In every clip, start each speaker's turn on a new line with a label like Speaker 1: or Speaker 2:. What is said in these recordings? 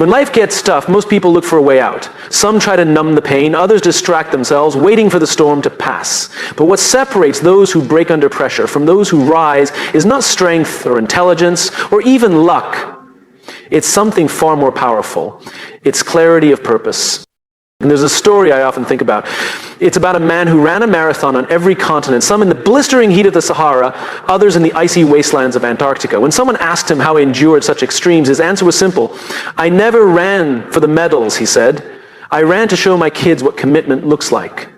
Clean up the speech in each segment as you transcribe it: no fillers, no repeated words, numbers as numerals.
Speaker 1: When life gets tough, most people look for a way out. Some try to numb the pain, others distract themselves, waiting for the storm to pass. But what separates those who break under pressure from those who rise is not strength or intelligence or even luck. It's something far more powerful. It's clarity of purpose. And there's a story I often think about. It's about a man who ran a marathon on every continent, some in the blistering heat of the Sahara, others in the icy wastelands of Antarctica. When someone asked him how he endured such extremes, his answer was simple. I never ran for the medals, he said. I ran to show my kids what commitment looks like.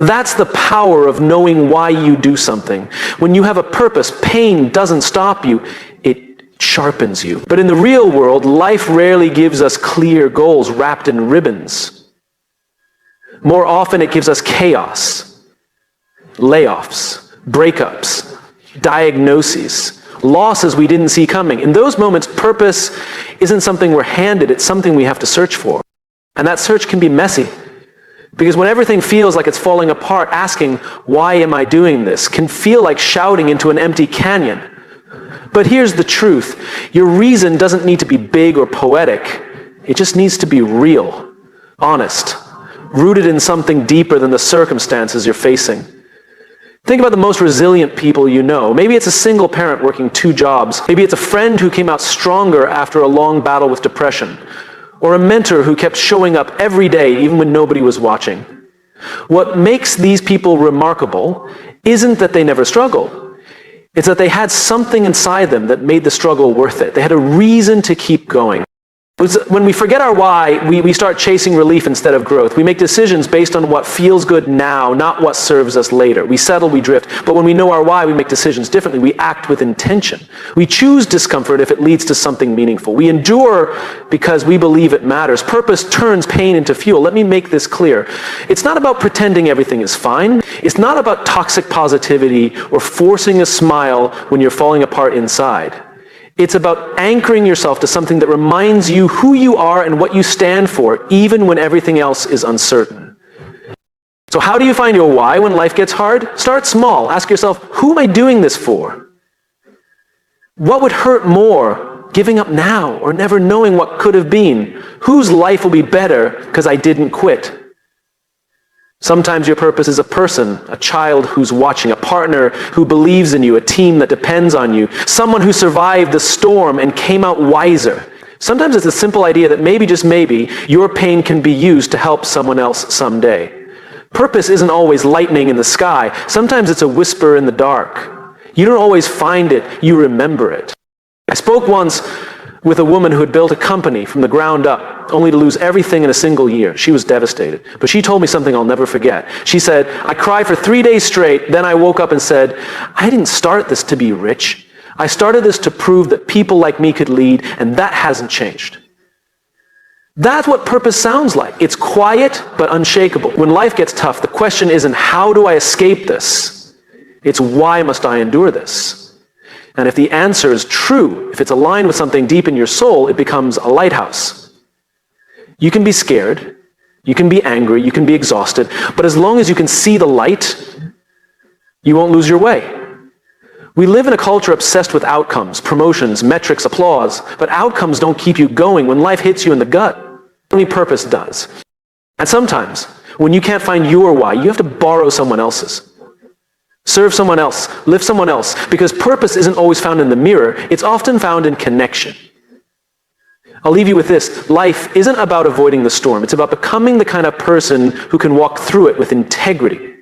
Speaker 1: That's the power of knowing why you do something. When you have a purpose, pain doesn't stop you. It sharpens you. But in the real world, life rarely gives us clear goals wrapped in ribbons. More often it gives us chaos, layoffs, breakups, diagnoses, losses we didn't see coming. In those moments, purpose isn't something we're handed, it's something we have to search for. And that search can be messy. Because when everything feels like it's falling apart, asking, why am I doing this, can feel like shouting into an empty canyon. But here's the truth. Your reason doesn't need to be big or poetic. It just needs to be real, honest, rooted in something deeper than the circumstances you're facing. Think about the most resilient people you know. Maybe it's a single parent working 2 jobs. Maybe it's a friend who came out stronger after a long battle with depression. Or a mentor who kept showing up every day even when nobody was watching. What makes these people remarkable isn't that they never struggled. It's that they had something inside them that made the struggle worth it. They had a reason to keep going. When we forget our why, we start chasing relief instead of growth. We make decisions based on what feels good now, not what serves us later. We settle, we drift. But when we know our why, we make decisions differently. We act with intention. We choose discomfort if it leads to something meaningful. We endure because we believe it matters. Purpose turns pain into fuel. Let me make this clear. It's not about pretending everything is fine. It's not about toxic positivity or forcing a smile when you're falling apart inside. It's about anchoring yourself to something that reminds you who you are and what you stand for, even when everything else is uncertain. So how do you find your why when life gets hard? Start small. Ask yourself, who am I doing this for? What would hurt more, giving up now or never knowing what could have been? Whose life will be better because I didn't quit? Sometimes your purpose is a person, a child who's watching, a partner who believes in you, a team that depends on you, someone who survived the storm and came out wiser. Sometimes it's a simple idea that maybe, just maybe, your pain can be used to help someone else someday. Purpose isn't always lightning in the sky. Sometimes it's a whisper in the dark. You don't always find it, you remember it. I spoke once with a woman who had built a company from the ground up, only to lose everything in a single year. She was devastated. But she told me something I'll never forget. She said, I cried for 3 days straight, then I woke up and said, I didn't start this to be rich. I started this to prove that people like me could lead, and that hasn't changed. That's what purpose sounds like. It's quiet, but unshakable. When life gets tough, the question isn't, how do I escape this? It's, why must I endure this? And if the answer is true, if it's aligned with something deep in your soul, it becomes a lighthouse. You can be scared, you can be angry, you can be exhausted, but as long as you can see the light, you won't lose your way. We live in a culture obsessed with outcomes, promotions, metrics, applause, but outcomes don't keep you going when life hits you in the gut. Only purpose does. And sometimes, when you can't find your why, you have to borrow someone else's. Serve someone else, lift someone else, because purpose isn't always found in the mirror, it's often found in connection. I'll leave you with this. Life isn't about avoiding the storm, it's about becoming the kind of person who can walk through it with integrity.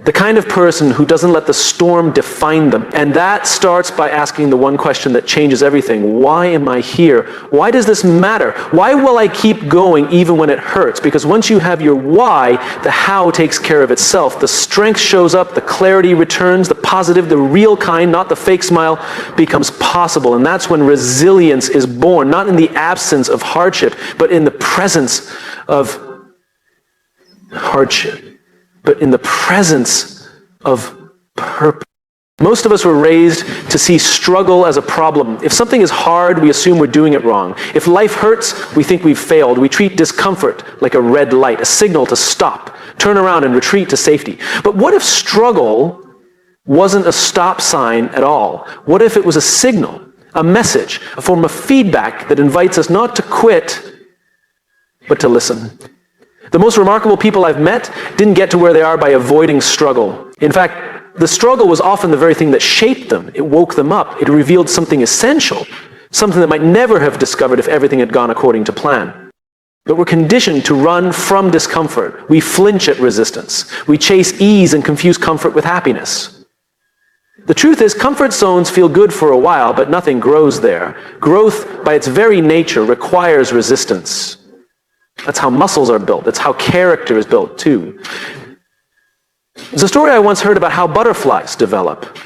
Speaker 1: The kind of person who doesn't let the storm define them. And that starts by asking the one question that changes everything. Why am I here? Why does this matter? Why will I keep going even when it hurts? Because once you have your why, the how takes care of itself. The strength shows up, the clarity returns, the positive, the real kind, not the fake smile, becomes possible. And that's when resilience is born, not in the absence of hardship, but in the presence of hardship. But in the presence of purpose. Most of us were raised to see struggle as a problem. If something is hard, we assume we're doing it wrong. If life hurts, we think we've failed. We treat discomfort like a red light, a signal to stop, turn around and retreat to safety. But what if struggle wasn't a stop sign at all? What if it was a signal? a message, a form of feedback that invites us not to quit, but to listen. The most remarkable people I've met didn't get to where they are by avoiding struggle. In fact, the struggle was often the very thing that shaped them. It woke them up. It revealed something essential, something that might never have discovered if everything had gone according to plan. But we're conditioned to run from discomfort. We flinch at resistance. We chase ease and confuse comfort with happiness. The truth is, comfort zones feel good for a while, but nothing grows there. Growth, by its very nature, requires resistance. That's how muscles are built. That's how character is built, too. There's a story I once heard about how butterflies develop.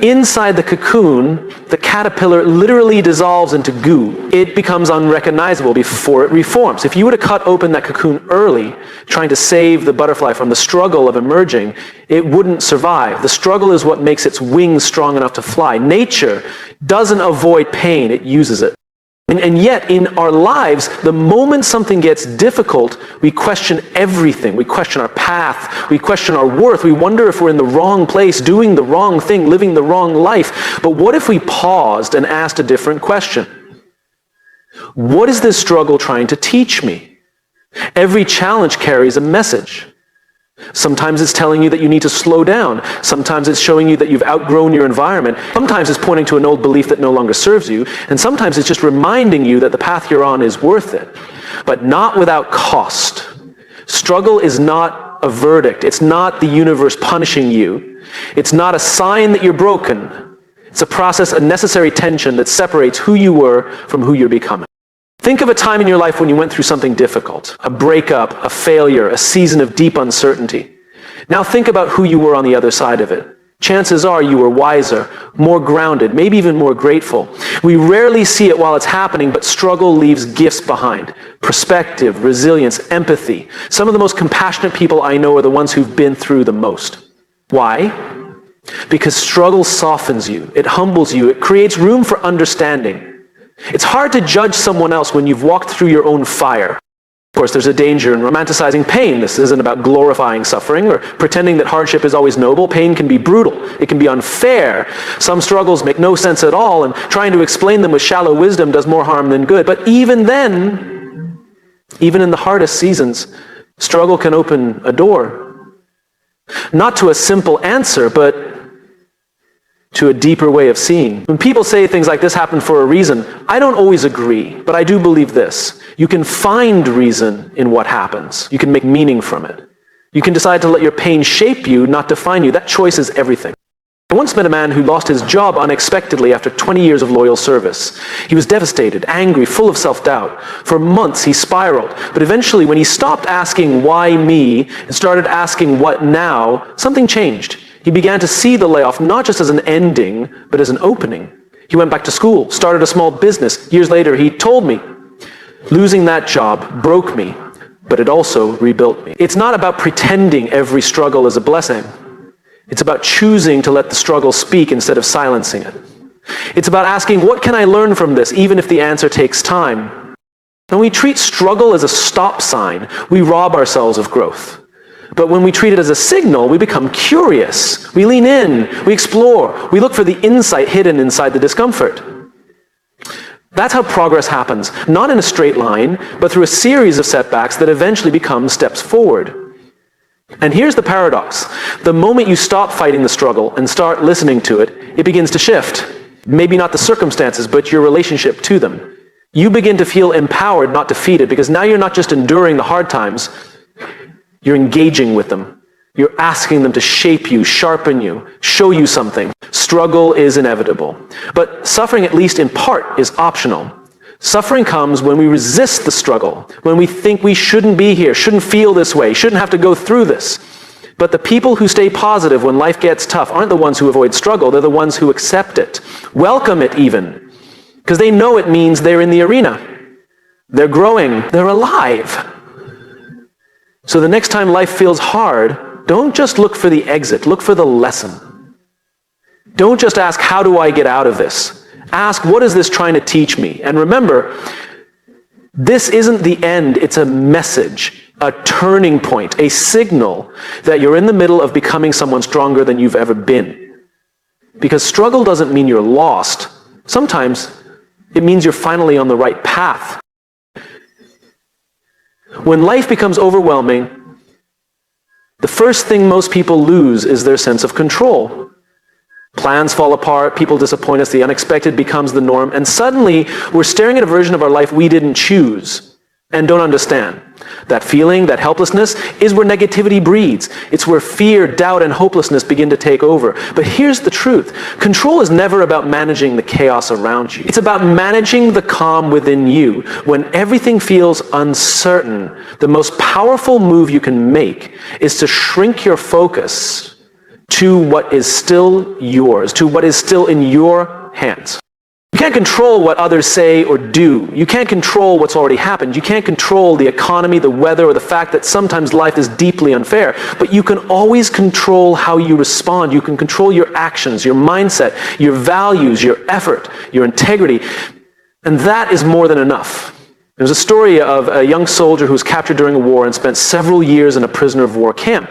Speaker 1: Inside the cocoon, the caterpillar literally dissolves into goo. It becomes unrecognizable before it reforms. If you were to cut open that cocoon early, trying to save the butterfly from the struggle of emerging, it wouldn't survive. The struggle is what makes its wings strong enough to fly. Nature doesn't avoid pain, it uses it. And yet, in our lives, the moment something gets difficult, we question everything. We question our path. We question our worth. We wonder if we're in the wrong place, doing the wrong thing, living the wrong life. But what if we paused and asked a different question? What is this struggle trying to teach me? Every challenge carries a message. Sometimes it's telling you that you need to slow down. Sometimes it's showing you that you've outgrown your environment. Sometimes it's pointing to an old belief that no longer serves you. And sometimes it's just reminding you that the path you're on is worth it. But not without cost. Struggle is not a verdict. It's not the universe punishing you. It's not a sign that you're broken. It's a process, a necessary tension that separates who you were from who you're becoming. Think of a time in your life when you went through something difficult, a breakup, a failure, a season of deep uncertainty. Now think about who you were on the other side of it. Chances are you were wiser, more grounded, maybe even more grateful. We rarely see it while it's happening, but struggle leaves gifts behind. Perspective, resilience, empathy. Some of the most compassionate people I know are the ones who've been through the most. Why? Because struggle softens you, it humbles you, it creates room for understanding. It's hard to judge someone else when you've walked through your own fire. Of course, there's a danger in romanticizing pain. This isn't about glorifying suffering or pretending that hardship is always noble. Pain can be brutal. It can be unfair. Some struggles make no sense at all, and trying to explain them with shallow wisdom does more harm than good. But even then, even in the hardest seasons, struggle can open a door. Not to a simple answer, but to a deeper way of seeing. When people say things like this happen for a reason, I don't always agree, but I do believe this. You can find reason in what happens. You can make meaning from it. You can decide to let your pain shape you, not define you. That choice is everything. I once met a man who lost his job unexpectedly after 20 years of loyal service. He was devastated, angry, full of self-doubt. For months he spiraled, but eventually when he stopped asking why me and started asking what now, something changed. He began to see the layoff not just as an ending, but as an opening. He went back to school, started a small business. Years later, he told me, losing that job broke me, but it also rebuilt me. It's not about pretending every struggle is a blessing. It's about choosing to let the struggle speak instead of silencing it. It's about asking, what can I learn from this, even if the answer takes time? When we treat struggle as a stop sign, we rob ourselves of growth. But when we treat it as a signal, we become curious. We lean in, we explore, we look for the insight hidden inside the discomfort. That's how progress happens, not in a straight line, but through a series of setbacks that eventually become steps forward. And here's the paradox. The moment you stop fighting the struggle and start listening to it, it begins to shift. Maybe not the circumstances, but your relationship to them. You begin to feel empowered, not defeated, because now you're not just enduring the hard times, you're engaging with them. You're asking them to shape you, sharpen you, show you something. Struggle is inevitable. But suffering, at least in part, is optional. Suffering comes when we resist the struggle, when we think we shouldn't be here, shouldn't feel this way, shouldn't have to go through this. But the people who stay positive when life gets tough aren't the ones who avoid struggle, they're the ones who accept it, welcome it even, because they know it means they're in the arena. They're growing, they're alive. So the next time life feels hard, don't just look for the exit, look for the lesson. Don't just ask, how do I get out of this? Ask, what is this trying to teach me? And remember, this isn't the end, it's a message, a turning point, a signal that you're in the middle of becoming someone stronger than you've ever been. Because struggle doesn't mean you're lost, Sometimes it means you're finally on the right path. When life becomes overwhelming, the first thing most people lose is their sense of control. Plans fall apart, people disappoint us, the unexpected becomes the norm, and suddenly we're staring at a version of our life we didn't choose and don't understand. That feeling, that helplessness, is where negativity breeds. It's where fear, doubt, and hopelessness begin to take over. But here's the truth. Control is never about managing the chaos around you. It's about managing the calm within you. When everything feels uncertain, the most powerful move you can make is to shrink your focus to what is still yours, to what is still in your hands. You can't control what others say or do. You can't control what's already happened. You can't control the economy, the weather, or the fact that sometimes life is deeply unfair. But you can always control how you respond. You can control your actions, your mindset, your values, your effort, your integrity. And that is more than enough. There's a story of a young soldier who was captured during a war and spent several years in a prisoner of war camp.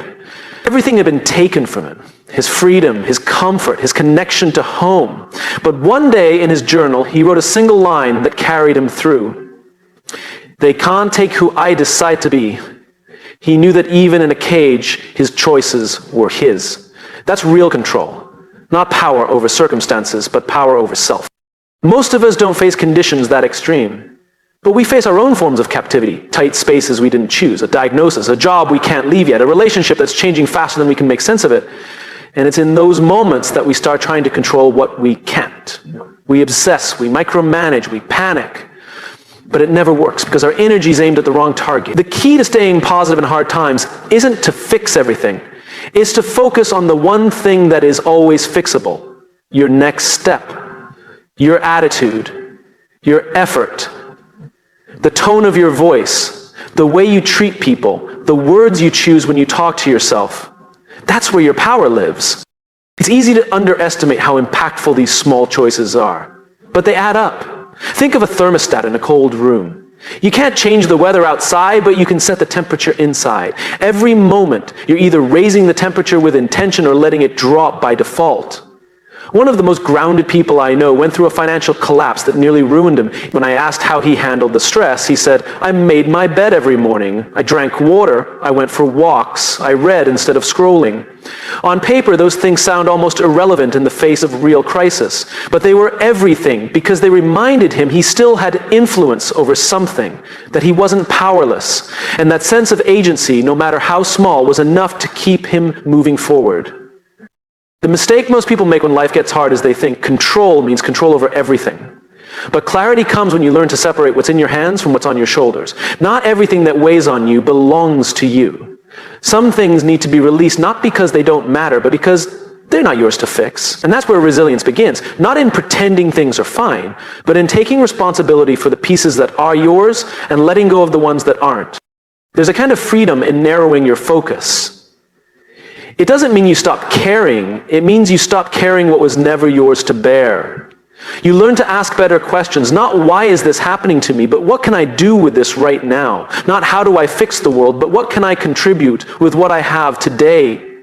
Speaker 1: Everything had been taken from him. His freedom, his comfort, his connection to home. But one day in his journal, he wrote a single line that carried him through. They can't take who I decide to be. He knew that even in a cage, his choices were his. That's real control. Not power over circumstances, but power over self. Most of us don't face conditions that extreme. But we face our own forms of captivity, tight spaces we didn't choose, a diagnosis, a job we can't leave yet, a relationship that's changing faster than we can make sense of it. And it's in those moments that we start trying to control what we can't. We obsess, we micromanage, we panic. But it never works because our energy is aimed at the wrong target. The key to staying positive in hard times isn't to fix everything. It's to focus on the one thing that is always fixable. Your next step, your attitude, your effort, the tone of your voice, the way you treat people, the words you choose when you talk to yourself. That's where your power lives. It's easy to underestimate how impactful these small choices are, but they add up. Think of a thermostat in a cold room. You can't change the weather outside, but you can set the temperature inside. Every moment, you're either raising the temperature with intention or letting it drop by default. One of the most grounded people I know went through a financial collapse that nearly ruined him. When I asked how he handled the stress, he said, I made my bed every morning. I drank water. I went for walks. I read instead of scrolling. On paper, those things sound almost irrelevant in the face of real crisis. But they were everything because they reminded him he still had influence over something, that he wasn't powerless. And that sense of agency, no matter how small, was enough to keep him moving forward. The mistake most people make when life gets hard is they think control means control over everything. But clarity comes when you learn to separate what's in your hands from what's on your shoulders. Not everything that weighs on you belongs to you. Some things need to be released not because they don't matter, but because they're not yours to fix. And that's where resilience begins. Not in pretending things are fine, but in taking responsibility for the pieces that are yours and letting go of the ones that aren't. There's a kind of freedom in narrowing your focus. It doesn't mean you stop caring. It means you stop caring what was never yours to bear. You learn to ask better questions. Not why is this happening to me, but what can I do with this right now? Not how do I fix the world, but what can I contribute with what I have today?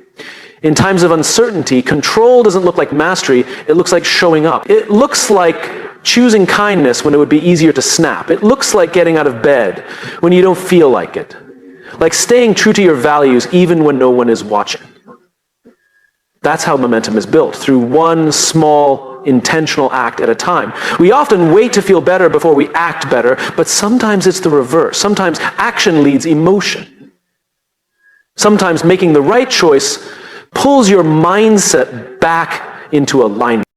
Speaker 1: In times of uncertainty, control doesn't look like mastery. It looks like showing up. It looks like choosing kindness when it would be easier to snap. It looks like getting out of bed when you don't feel like it. Like staying true to your values even when no one is watching. That's how momentum is built, through one small, intentional act at a time. We often wait to feel better before we act better, but sometimes it's the reverse. Sometimes action leads emotion. Sometimes making the right choice pulls your mindset back into alignment.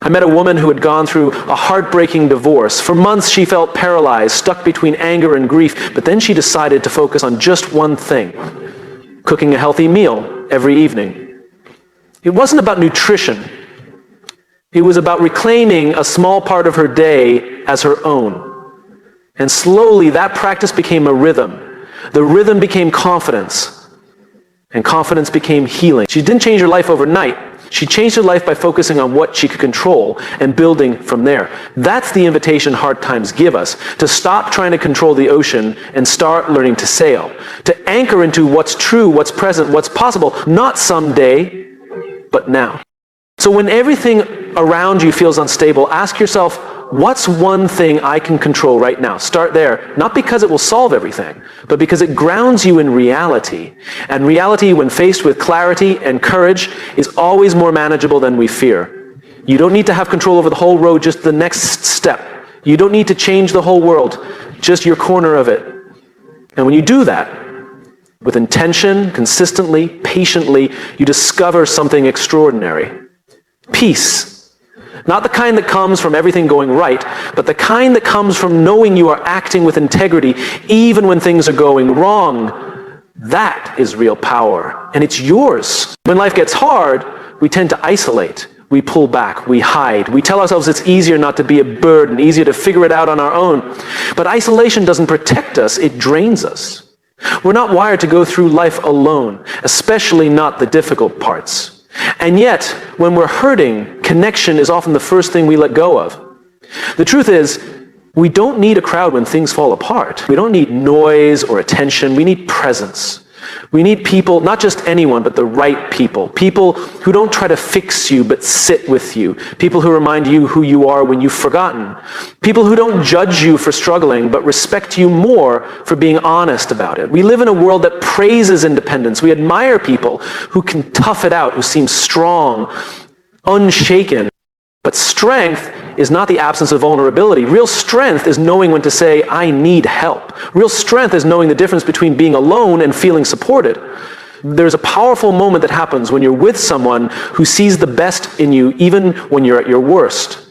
Speaker 1: I met a woman who had gone through a heartbreaking divorce. For months she felt paralyzed, stuck between anger and grief, but then she decided to focus on just one thing: cooking a healthy meal every evening. It wasn't about nutrition. It was about reclaiming a small part of her day as her own. And slowly that practice became a rhythm. The rhythm became confidence. And confidence became healing. She didn't change her life overnight. She changed her life by focusing on what she could control and building from there. That's the invitation hard times give us, to stop trying to control the ocean and start learning to sail. To anchor into what's true, what's present, what's possible, not someday, but now. So when everything around you feels unstable, ask yourself, what's one thing I can control right now? Start there, not because it will solve everything, but because it grounds you in reality. And reality, when faced with clarity and courage, is always more manageable than we fear. You don't need to have control over the whole road, just the next step. You don't need to change the whole world, just your corner of it. And when you do that, with intention, consistently, patiently, you discover something extraordinary. Peace. Not the kind that comes from everything going right, but the kind that comes from knowing you are acting with integrity even when things are going wrong. That is real power, and it's yours. When life gets hard, we tend to isolate. We pull back, we hide. We tell ourselves it's easier not to be a burden, easier to figure it out on our own. But isolation doesn't protect us, it drains us. We're not wired to go through life alone, especially not the difficult parts. And yet, when we're hurting, connection is often the first thing we let go of. The truth is, we don't need a crowd when things fall apart. We don't need noise or attention. We need presence. We need people, not just anyone, but the right people. People who don't try to fix you, but sit with you. People who remind you who you are when you've forgotten. People who don't judge you for struggling, but respect you more for being honest about it. We live in a world that praises independence. We admire people who can tough it out, who seem strong, unshaken. But strength is not the absence of vulnerability. Real strength is knowing when to say, I need help. Real strength is knowing the difference between being alone and feeling supported. There's a powerful moment that happens when you're with someone who sees the best in you even when you're at your worst.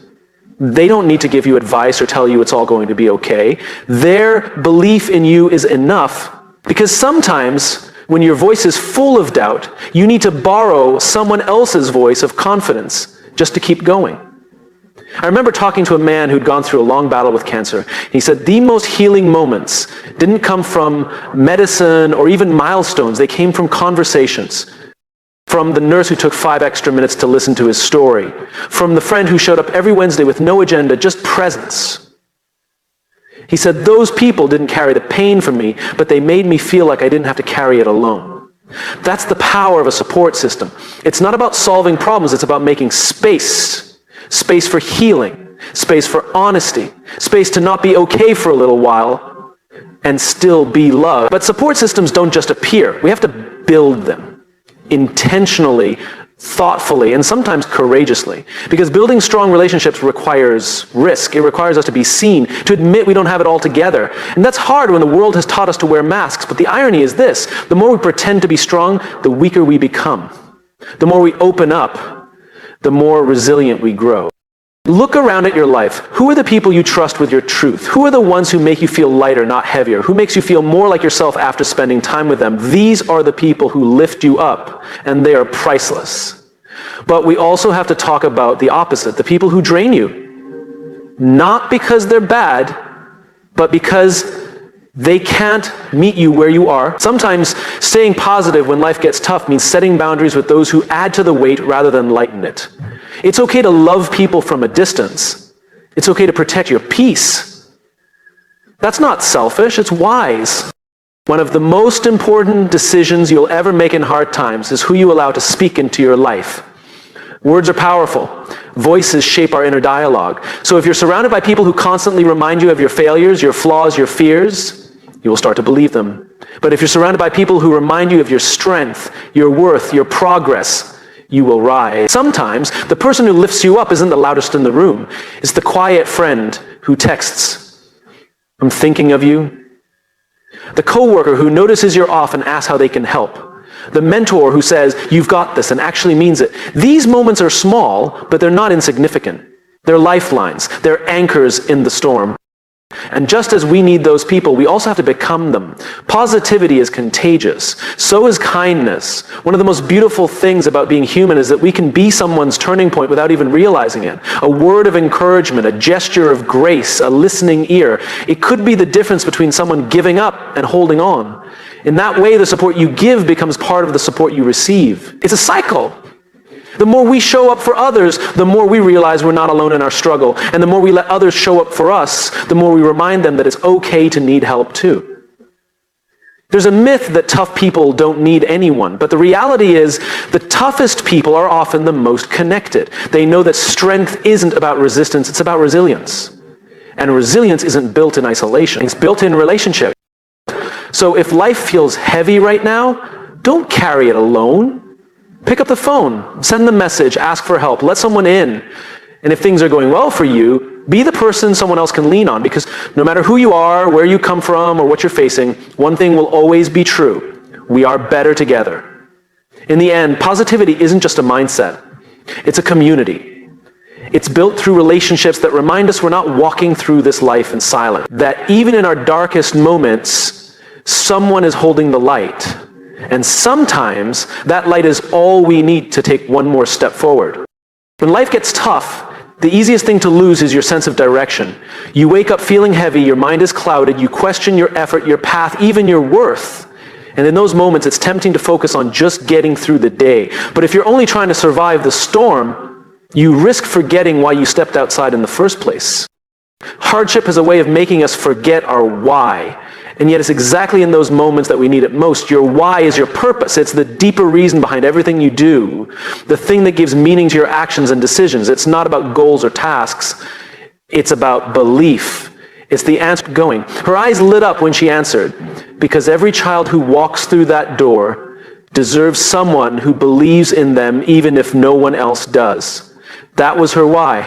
Speaker 1: They don't need to give you advice or tell you it's all going to be okay. Their belief in you is enough, because sometimes when your voice is full of doubt, you need to borrow someone else's voice of confidence just to keep going. I remember talking to a man who'd gone through a long battle with cancer. He said the most healing moments didn't come from medicine or even milestones. They came from conversations. From the nurse who took 5 extra minutes to listen to his story. From the friend who showed up every Wednesday with no agenda, just presence. He said those people didn't carry the pain for me, but they made me feel like I didn't have to carry it alone. That's the power of a support system. It's not about solving problems, it's about making space. Space for healing, space for honesty, space to not be okay for a little while and still be loved. But support systems don't just appear. We have to build them intentionally, thoughtfully, and sometimes courageously. Because building strong relationships requires risk. It requires us to be seen, to admit we don't have it all together. And that's hard when the world has taught us to wear masks. But the irony is this: the more we pretend to be strong, the weaker we become. The more we open up, the more resilient we grow. Look around at your life. Who are the people you trust with your truth? Who are the ones who make you feel lighter, not heavier? Who makes you feel more like yourself after spending time with them? These are the people who lift you up, and they are priceless. But we also have to talk about the opposite, the people who drain you. Not because they're bad, but because they can't meet you where you are. Sometimes staying positive when life gets tough means setting boundaries with those who add to the weight rather than lighten it. It's okay to love people from a distance. It's okay to protect your peace. That's not selfish, it's wise. One of the most important decisions you'll ever make in hard times is who you allow to speak into your life. Words are powerful. Voices shape our inner dialogue. So if you're surrounded by people who constantly remind you of your failures, your flaws, your fears, you will start to believe them. But if you're surrounded by people who remind you of your strength, your worth, your progress, you will rise. Sometimes the person who lifts you up isn't the loudest in the room. It's the quiet friend who texts, "I'm thinking of you." The coworker who notices you're off and asks how they can help. The mentor who says, "You've got this," and actually means it. These moments are small, but they're not insignificant. They're lifelines. They're anchors in the storm. And just as we need those people, we also have to become them. Positivity is contagious. So is kindness. One of the most beautiful things about being human is that we can be someone's turning point without even realizing it. A word of encouragement, a gesture of grace, a listening ear. It could be the difference between someone giving up and holding on. In that way, the support you give becomes part of the support you receive. It's a cycle. The more we show up for others, the more we realize we're not alone in our struggle. And the more we let others show up for us, the more we remind them that it's okay to need help too. There's a myth that tough people don't need anyone, but the reality is the toughest people are often the most connected. They know that strength isn't about resistance, it's about resilience. And resilience isn't built in isolation, it's built in relationship. So if life feels heavy right now, don't carry it alone. Pick up the phone, send the message, ask for help, let someone in. And if things are going well for you, be the person someone else can lean on, because no matter who you are, where you come from, or what you're facing, one thing will always be true. We are better together. In the end, positivity isn't just a mindset. It's a community. It's built through relationships that remind us we're not walking through this life in silence. That even in our darkest moments, someone is holding the light. And sometimes that light is all we need to take one more step forward. When life gets tough, the easiest thing to lose is your sense of direction. You wake up feeling heavy, your mind is clouded, you question your effort, your path, even your worth. And in those moments, it's tempting to focus on just getting through the day. But if you're only trying to survive the storm, you risk forgetting why you stepped outside in the first place. Hardship is a way of making us forget our why. And yet it's exactly in those moments that we need it most. Your why is your purpose. It's the deeper reason behind everything you do. The thing that gives meaning to your actions and decisions. It's not about goals or tasks. It's about belief. It's the answer going. Her eyes lit up when she answered, because every child who walks through that door deserves someone who believes in them even if no one else does. That was her why.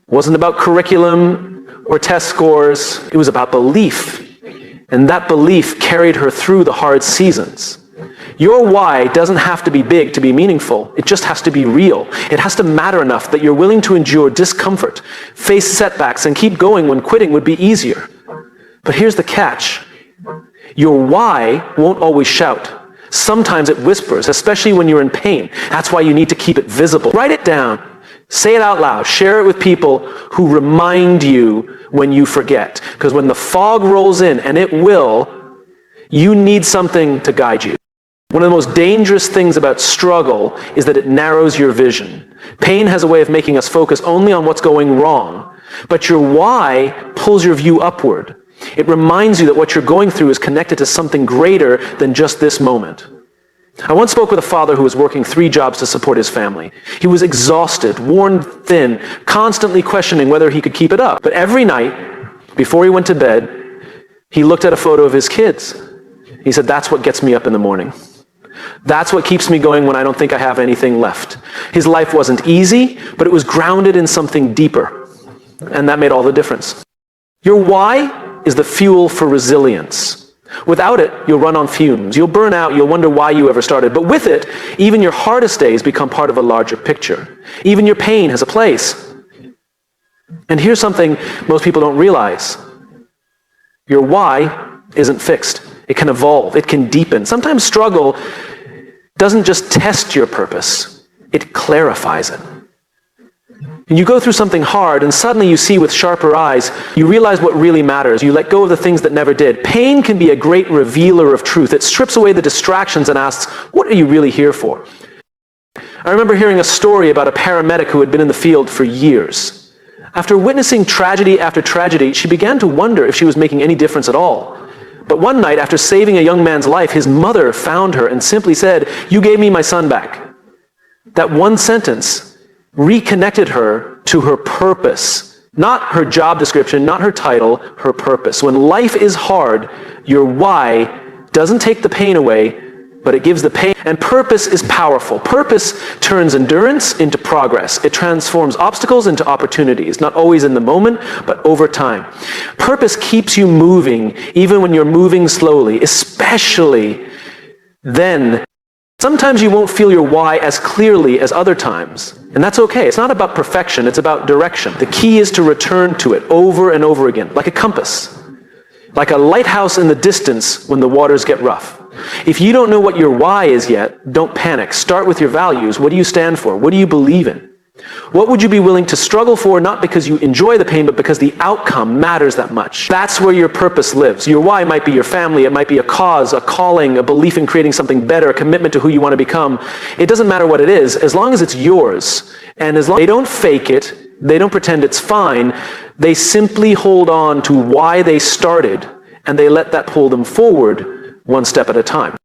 Speaker 1: It wasn't about curriculum or test scores. It was about belief. And that belief carried her through the hard seasons. Your why doesn't have to be big to be meaningful. It just has to be real. It has to matter enough that you're willing to endure discomfort, face setbacks, and keep going when quitting would be easier. But here's the catch. Your why won't always shout. Sometimes it whispers, especially when you're in pain. That's why you need to keep it visible. Write it down. Say it out loud. Share it with people who remind you when you forget. Because when the fog rolls in, and it will, you need something to guide you. One of the most dangerous things about struggle is that it narrows your vision. Pain has a way of making us focus only on what's going wrong. But your why pulls your view upward. It reminds you that what you're going through is connected to something greater than just this moment. I once spoke with a father who was working 3 jobs to support his family. He was exhausted, worn thin, constantly questioning whether he could keep it up. But every night, before he went to bed, he looked at a photo of his kids. He said, "That's what gets me up in the morning. That's what keeps me going when I don't think I have anything left." His life wasn't easy, but it was grounded in something deeper. And that made all the difference. Your why is the fuel for resilience. Without it, you'll run on fumes. You'll burn out. You'll wonder why you ever started. But with it, even your hardest days become part of a larger picture. Even your pain has a place. And here's something most people don't realize. Your why isn't fixed. It can evolve. It can deepen. Sometimes struggle doesn't just test your purpose. It clarifies it. And you go through something hard, and suddenly you see with sharper eyes, you realize what really matters. You let go of the things that never did. Pain can be a great revealer of truth. It strips away the distractions and asks, what are you really here for? I remember hearing a story about a paramedic who had been in the field for years. After witnessing tragedy after tragedy, she began to wonder if she was making any difference at all. But one night, after saving a young man's life, his mother found her and simply said, "You gave me my son back." That one sentence reconnected her to her purpose. Not her job description, not her title, her purpose. When life is hard, your why doesn't take the pain away, but it gives the pain. And purpose is powerful. Purpose turns endurance into progress. It transforms obstacles into opportunities, not always in the moment, but over time. Purpose keeps you moving, even when you're moving slowly, especially then. Sometimes you won't feel your why as clearly as other times. And that's okay. It's not about perfection. It's about direction. The key is to return to it over and over again, like a compass, like a lighthouse in the distance when the waters get rough. If you don't know what your why is yet, don't panic. Start with your values. What do you stand for? What do you believe in? What would you be willing to struggle for, not because you enjoy the pain, but because the outcome matters that much? That's where your purpose lives. Your why might be your family. It might be a cause, a calling, a belief in creating something better, a commitment to who you want to become. It doesn't matter what it is, as long as it's yours. And as long as they don't fake it, they don't pretend it's fine, they simply hold on to why they started, and they let that pull them forward one step at a time.